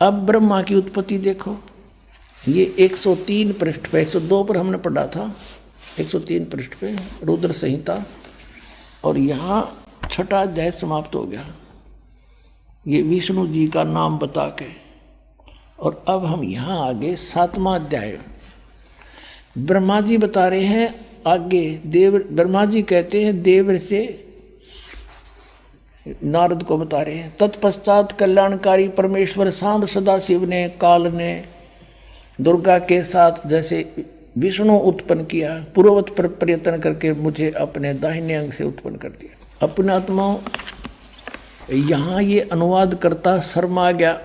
अब ब्रह्मा की उत्पत्ति देखो, ये 103 पृष्ठ पे, 102 पर हमने पढ़ा था, 103 पृष्ठ पे रुद्र संहिता, और यहाँ छठा अध्याय समाप्त हो गया ये विष्णु जी का नाम बता के। और अब हम यहाँ आगे 7वां अध्याय, ब्रह्मा जी बता रहे हैं आगे। ब्रह्मा जी कहते हैं देव से नारद को बता रहे हैं, तत्पश्चात कल्याणकारी परमेश्वर सांब सदाशिव ने काल ने दुर्गा के साथ जैसे विष्णु उत्पन्न किया, पूर्ववत पर प्रयत्न करके मुझे अपने दाहिने अंग से उत्पन्न कर दिया। अपने आत्माओं, यहाँ ये अनुवाद करता शर्मा गया,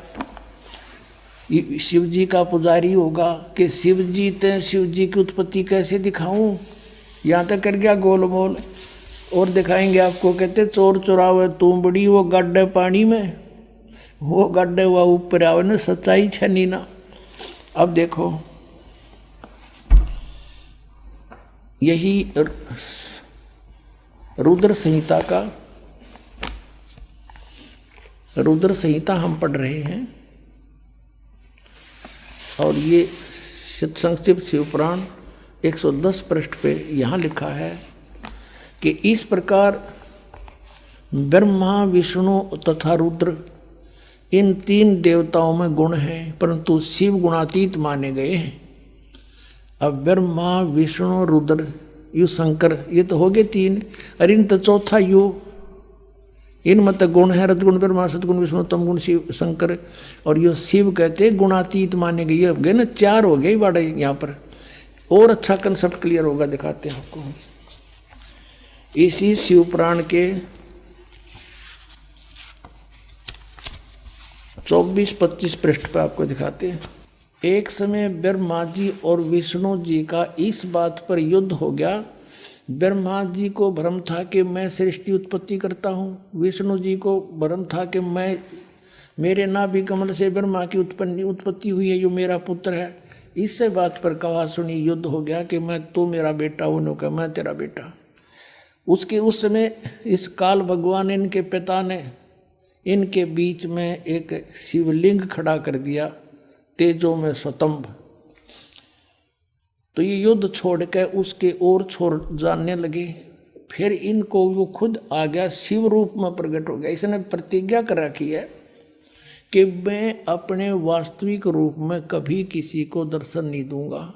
शिव जी का पुजारी होगा कि शिव जी की उत्पत्ति कैसे दिखाऊं, यहाँ तक कर गया गोलमोल। और दिखाएंगे आपको, कहते चोर चुरावे तुमबड़ी वो गड्ढे पानी में, वो गड्ढे हुआ ऊपर आवे न सच्चाई छनी ना। अब देखो यही रुद्र संहिता हम पढ़ रहे हैं, और ये संक्षिप्त शिवपुराण 110 पृष्ठ पे यहाँ लिखा है कि इस प्रकार ब्रह्मा विष्णु तथा रुद्र इन 3 देवताओं में गुण हैं, परंतु शिव गुणातीत माने गए हैं। अब ब्रह्मा विष्णु रुद्र यु शंकर, ये तो हो गए 3, अरे इन तो चौथा यु, इन मत गुण है रजगुण ब्रह्मा सतगुण विष्णु तमगुण शिव शंकर, और यो शिव कहते गुणातीत माने गए। अब गए ना 4 हो गए बड़े यहाँ पर, और अच्छा कंसेप्ट क्लियर होगा, दिखाते हैं आपको। इसी शिवपुराण के 24-25 पृष्ठ पर आपको दिखाते हैं। एक समय ब्रह्मा जी और विष्णु जी का इस बात पर युद्ध हो गया। ब्रह्मा जी को भ्रम था कि मैं सृष्टि उत्पत्ति करता हूँ, विष्णु जी को भ्रम था कि मेरे नाभि कमल से ब्रह्मा की उत्पत्ति हुई है, जो मेरा पुत्र है। इससे बात पर कहा सुनी युद्ध हो गया कि तू मेरा बेटा, उन्होंने कहा मैं तेरा बेटा। उस समय इस काल भगवान इनके पिता ने इनके बीच में एक शिवलिंग खड़ा कर दिया, तेजों में स्वतंभ। तो ये युद्ध छोड़ के उसके और छोड़ जानने लगे। फिर इनको वो खुद आ गया, शिव रूप में प्रकट हो गया। इसने प्रतिज्ञा कर रखी है कि मैं अपने वास्तविक रूप में कभी किसी को दर्शन नहीं दूंगा।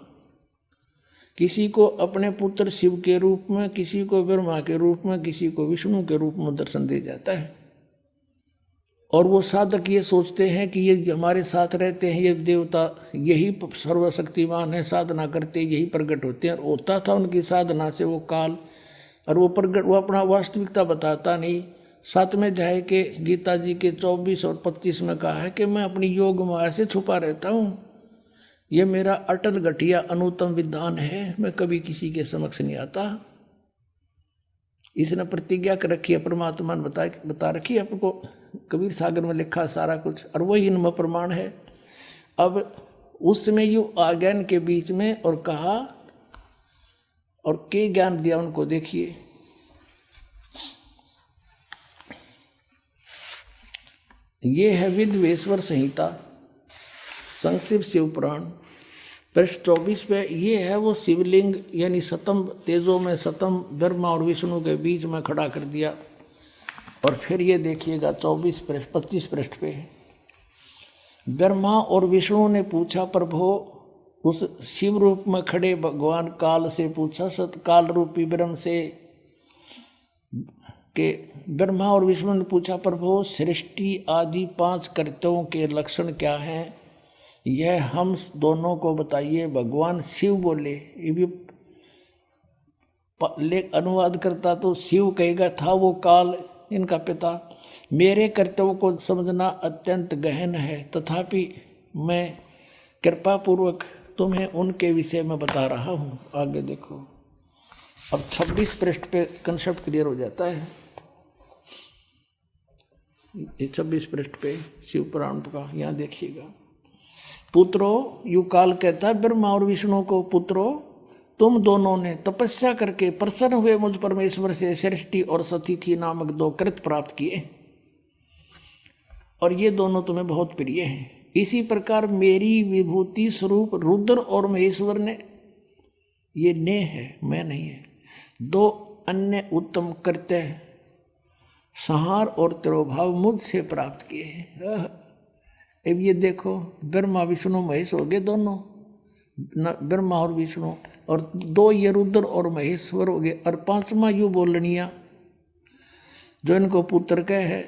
किसी को अपने पुत्र शिव के रूप में, किसी को ब्रह्मा के रूप में, किसी को विष्णु के रूप में दर्शन दे जाता है। और वो साधक ये सोचते हैं कि ये हमारे साथ रहते हैं, ये देवता यही सर्वशक्तिमान है, साधना करते यही प्रकट होते हैं। और होता था उनकी साधना से वो काल, और वो प्रकट, वो अपना वास्तविकता बताता नहीं। 7वें अध्याय के गीता जी के 24 और 25 में कहा है कि मैं अपनी योग माया से छुपा रहता हूँ, ये मेरा अटल गठिया अनुत्तम विधान है, मैं कभी किसी के समक्ष नहीं आता। इसने प्रतिज्ञा कर रखी है, परमात्मा ने बता रखी है आपको, कबीर सागर में लिखा सारा कुछ, और वही इनमें प्रमाण है। अब उस समय यू आ गया इनके बीच में और कहा, और के ज्ञान दिया उनको, देखिए ये है विद्वेश्वर संहिता संक्षिप्त शिवपुराण पृष्ठ 24 पे। ये है वो शिवलिंग, यानी सतम, तेजों में सतम ब्रह्मा और विष्णु के बीच में खड़ा कर दिया। और फिर ये देखिएगा 25 पृष्ठ पे, ब्रह्मा और विष्णु ने पूछा, प्रभो, उस शिव रूप में खड़े भगवान काल से पूछा, सतकाल रूपी ब्रह्म से, कि ब्रह्मा और विष्णु ने पूछा, प्रभो, सृष्टि आदि 5 कर्तव्यों के लक्षण क्या हैं, यह हम दोनों को बताइए। भगवान शिव बोले, ये भी अनुवाद करता तो शिव कहेगा था वो काल इनका पिता। मेरे कर्तव्य को समझना अत्यंत गहन है, तथापि मैं कृपापूर्वक तुम्हें उनके विषय में बता रहा हूँ। आगे देखो, अब 26 पृष्ठ पे कंसेप्ट क्लियर हो जाता है। ये 26 पृष्ठ पे शिवपुराण का, यहाँ देखिएगा। पुत्रो, यू काल कहता है ब्रह्मा और विष्णु को, पुत्रो, तुम दोनों ने तपस्या करके प्रसन्न हुए मुझ परमेश्वर से सृष्टि और सतिथि नामक 2 कृत प्राप्त किए, और ये दोनों तुम्हें बहुत प्रिय हैं। इसी प्रकार मेरी विभूति स्वरूप रुद्र और महेश्वर ने, ये ने है, मैं नहीं है, दो अन्य उत्तम कृत्य संहार और तिरोभाव मुझसे प्राप्त किए हैं। अब ये देखो, ब्रह्मा विष्णु महेश हो गए दोनों, ब्रह्मा और विष्णु, और दो ये रुद्र और महेश्वर हो गए, और पांचवा यू बोलनिया जो इनको पुत्र कह है,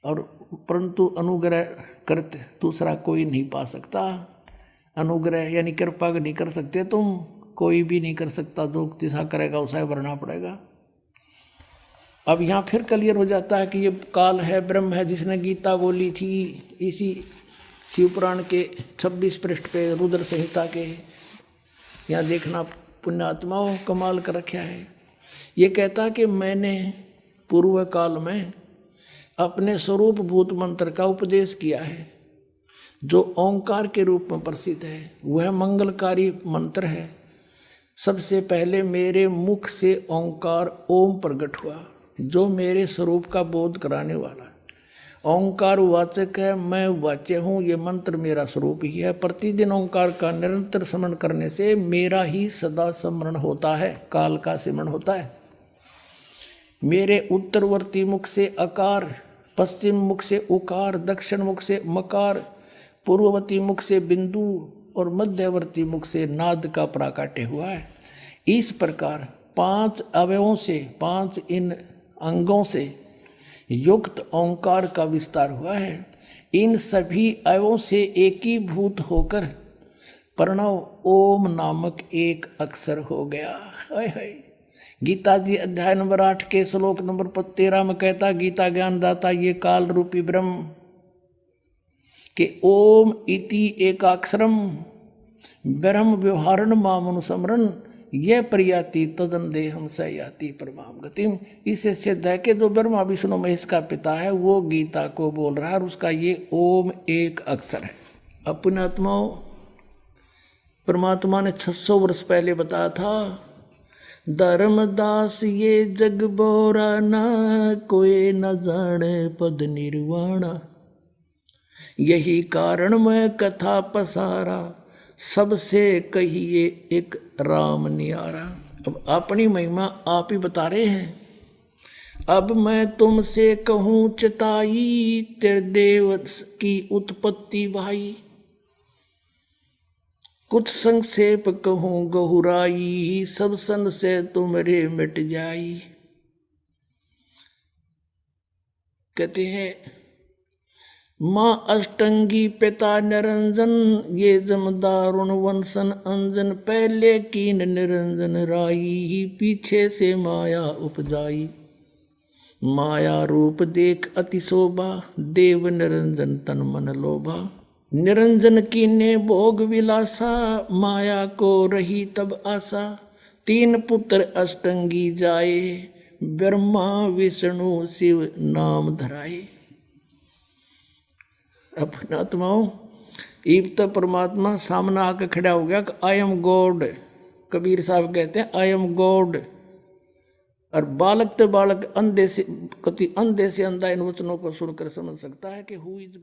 और परंतु अनुग्रह करते दूसरा कोई नहीं पा सकता। अनुग्रह यानी कृपा नहीं कर सकते तुम, कोई भी नहीं कर सकता, जो जैसा करेगा उसे भरना पड़ेगा। अब यहाँ फिर क्लियर हो जाता है कि ये काल है, ब्रह्म है, जिसने गीता बोली थी। इसी शिवपुराण के 26 पृष्ठ पे रुद्र संहिता के यहाँ देखना, पुण्यात्माओं कमाल कर रखा है। ये कहता कि मैंने पूर्व काल में अपने स्वरूप भूत मंत्र का उपदेश किया है, जो ओंकार के रूप में प्रसिद्ध है। वह मंगलकारी मंत्र है। सबसे पहले मेरे मुख से ओंकार ओम प्रकट हुआ, जो मेरे स्वरूप का बोध कराने वाला है। ओंकार वाचक है, मैं वाच्य हूँ। ये मंत्र मेरा स्वरूप ही है। प्रतिदिन ओंकार का निरंतर स्मरण करने से मेरा ही सदा स्मरण होता है, काल का स्मरण होता है। मेरे उत्तरवर्ती मुख से अकार, पश्चिम मुख से उकार, दक्षिण मुख से मकार, पूर्ववर्ती मुख से बिंदु और मध्यवर्ती मुख से नाद का प्राकट्य हुआ है। इस प्रकार 5 अवयवों से, 5 इन अंगों से युक्त ओंकार का विस्तार हुआ है। इन सभी अवयवों से एकीभूत होकर प्रणव ओम नामक एक अक्षर हो गया। हाय हाय। गीता जी अध्याय नंबर 8 के श्लोक नंबर 13 में कहता, गीता ज्ञान दाता ये काल रूपी ब्रह्म के ओम इति एकाक्षरम ब्रह्म व्यवहारण मामनुसमरण यह प्रयाति तदन देहम सयाति परमाम गतिम। इससे सिद्ध है कि जो ब्रह्मा विष्णु महेश का पिता है वो गीता को बोल रहा है, और उसका ये ओम एक अक्षर है। अपने आत्माओं, परमात्मा ने 600 वर्ष पहले बताया था, धर्मदास ये जग बोरा ना, कोई न जाने पद निर्वाणा। यही कारण मैं कथा पसारा, सबसे कहिए एक राम नियारा। अब अपनी महिमा आप ही बता रहे हैं। अब मैं तुमसे कहूँ चिताई, तेरे देव की उत्पत्ति भाई। कुछ संक्षेप कहूँ गहुराई, सब संशय तुमरे मिट जाई। कहते हैं माँ अष्टंगी पिता निरंजन, ये जमदारुण वंशन अंजन। पहले कीन निरंजन राई, पीछे से माया उपजाई। माया रूप देख अति शोभा, देव निरंजन तन मन लोभा। निरंजन कीने भोग विलासा, माया को रही तब आशा। 3 पुत्र अष्टंगी जाए, ब्रह्मा विष्णु शिव नाम धराए। अपने आत्माओं, ईब तो परमात्मा सामने आकर खड़ा हो गया कि आई एम गॉड। कबीर साहब कहते हैं आई एम गॉड। और बालक तो बालक अंधे से अंधा इन वचनों को सुनकर समझ सकता है कि हु इज गॉड।